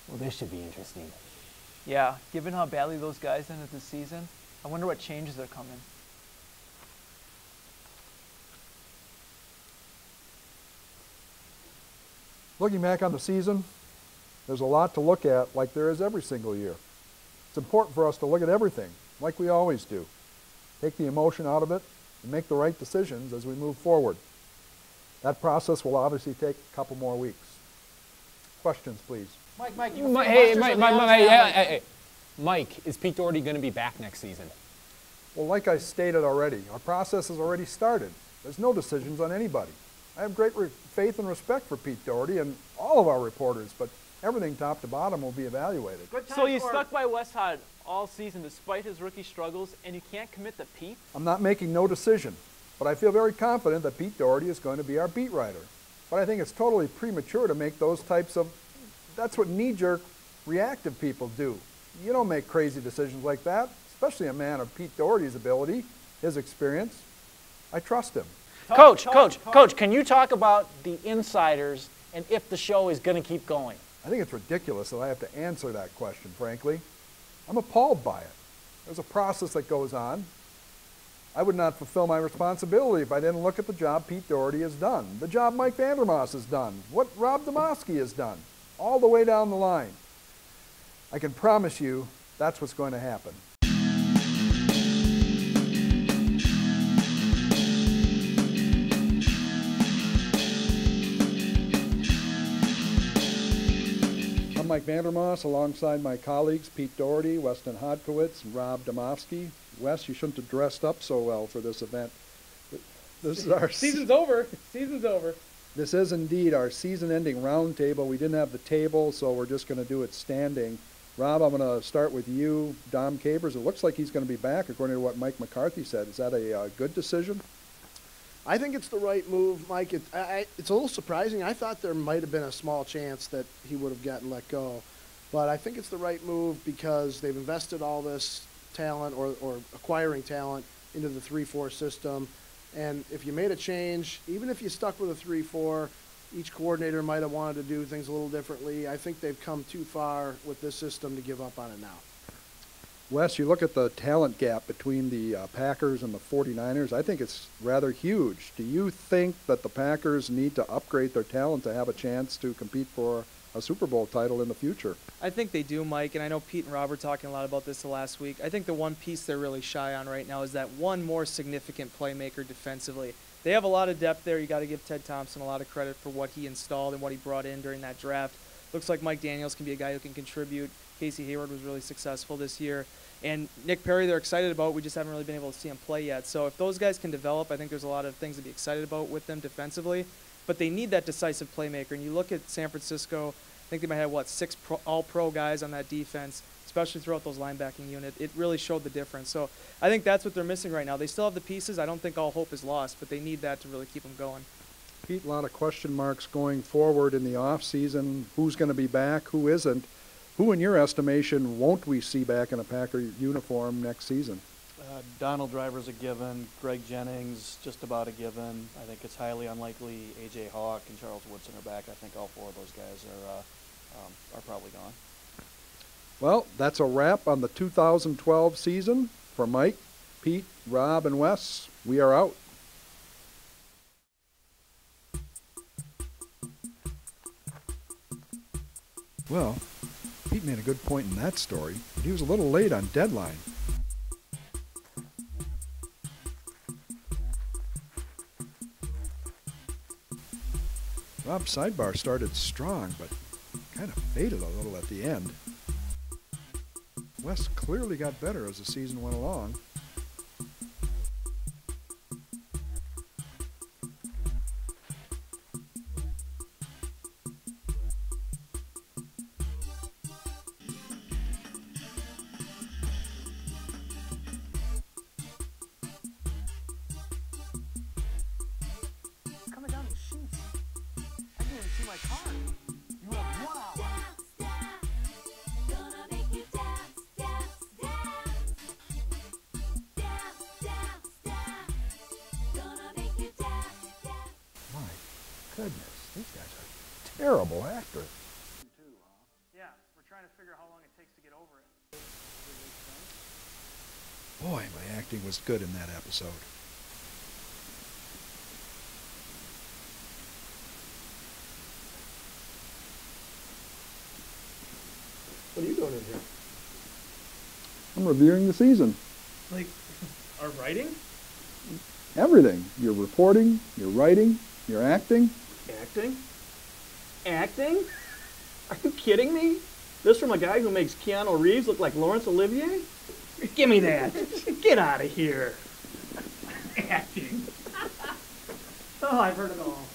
Well, this should be interesting. Yeah, given how badly those guys ended the season, I wonder what changes are coming. Looking back on the season, there's a lot to look at like there is every single year. It's important for us to look at everything like we always do. Take the emotion out of it and make the right decisions as we move forward. That process will obviously take a couple more weeks. Questions, please. Mike, is Pete Doherty going to be back next season? Well, like I stated already, our process has already started. There's no decisions on anybody. I have great faith and respect for Pete Doherty and all of our reporters, but everything top to bottom will be evaluated. So you stuck by Wes Hod all season despite his rookie struggles, and you can't commit to Pete? I'm not making no decision, but I feel very confident that Pete Doherty is going to be our beat writer. But I think it's totally premature to make those types of, that's what knee-jerk reactive people do. You don't make crazy decisions like that, especially a man of Pete Doherty's ability, his experience. I trust him. Coach, can you talk about the insiders and if the show is going to keep going? I think it's ridiculous that I have to answer that question, frankly. I'm appalled by it. There's a process that goes on. I would not fulfill my responsibility if I didn't look at the job Pete Doherty has done, the job Mike Vandermoss has done, what Rob Domofsky has done, all the way down the line. I can promise you that's what's going to happen. I'm Mike Vandermoss, alongside my colleagues Pete Doherty, Weston Hodkowitz, and Rob Domofsky. Wes, you shouldn't have dressed up so well for this event. This is our season's over. Season's over. This is indeed our season-ending roundtable. We didn't have the table, so we're just going to do it standing. Rob, I'm going to start with you. Dom Capers, it looks like he's going to be back, according to what Mike McCarthy said. Is that a good decision? I think it's the right move, Mike. It's a little surprising. I thought there might have been a small chance that he would have gotten let go. But I think it's the right move because they've invested all this talent or acquiring talent into the 3-4 system. And if you made a change, even if you stuck with a 3-4, each coordinator might have wanted to do things a little differently. I think they've come too far with this system to give up on it now. Wes, you look at the talent gap between the Packers and the 49ers, I think it's rather huge. Do you think that the Packers need to upgrade their talent to have a chance to compete for a Super Bowl title in the future? I think they do, Mike, and I know Pete and Rob were talking a lot about this the last week. I think the one piece they're really shy on right now is that one more significant playmaker defensively. They have a lot of depth there. You got to give Ted Thompson a lot of credit for what he installed and what he brought in during that draft. Looks like Mike Daniels can be a guy who can contribute. Casey Hayward was really successful this year. And Nick Perry, they're excited about. We just haven't really been able to see him play yet. So if those guys can develop, I think there's a lot of things to be excited about with them defensively. But they need that decisive playmaker. And you look at San Francisco, I think they might have, 6 all-pro guys on that defense, especially throughout those linebacking unit. It really showed the difference. So I think that's what they're missing right now. They still have the pieces. I don't think all hope is lost, but they need that to really keep them going. Pete, a lot of question marks going forward in the offseason. Who's going to be back? Who isn't? Who, in your estimation, won't we see back in a Packer uniform next season? Donald Driver's a given. Greg Jennings, just about a given. I think it's highly unlikely A.J. Hawk and Charles Woodson are back. I think all 4 of those guys are probably gone. Well, that's a wrap on the 2012 season. For Mike, Pete, Rob, and Wes, we are out. Well, Pete made a good point in that story, but he was a little late on deadline. Rob's sidebar started strong, but kind of faded a little at the end. Wes clearly got better as the season went along. Coming down the chutes. I can't even see my car. You have 1 hour. Gonna make you dance, dance, dance. Dance, dance, dance. Gonna make you dance, dance. My goodness, these guys are terrible actors. Yeah, we're Boy, my acting was good in that episode. What are you doing in here? I'm reviewing the season. Like, our writing? Everything. Your reporting, your writing, your acting. Acting? Acting? Are you kidding me? This from a guy who makes Keanu Reeves look like Laurence Olivier? Give me that. Get out of here. Acting. Oh, I've heard it all.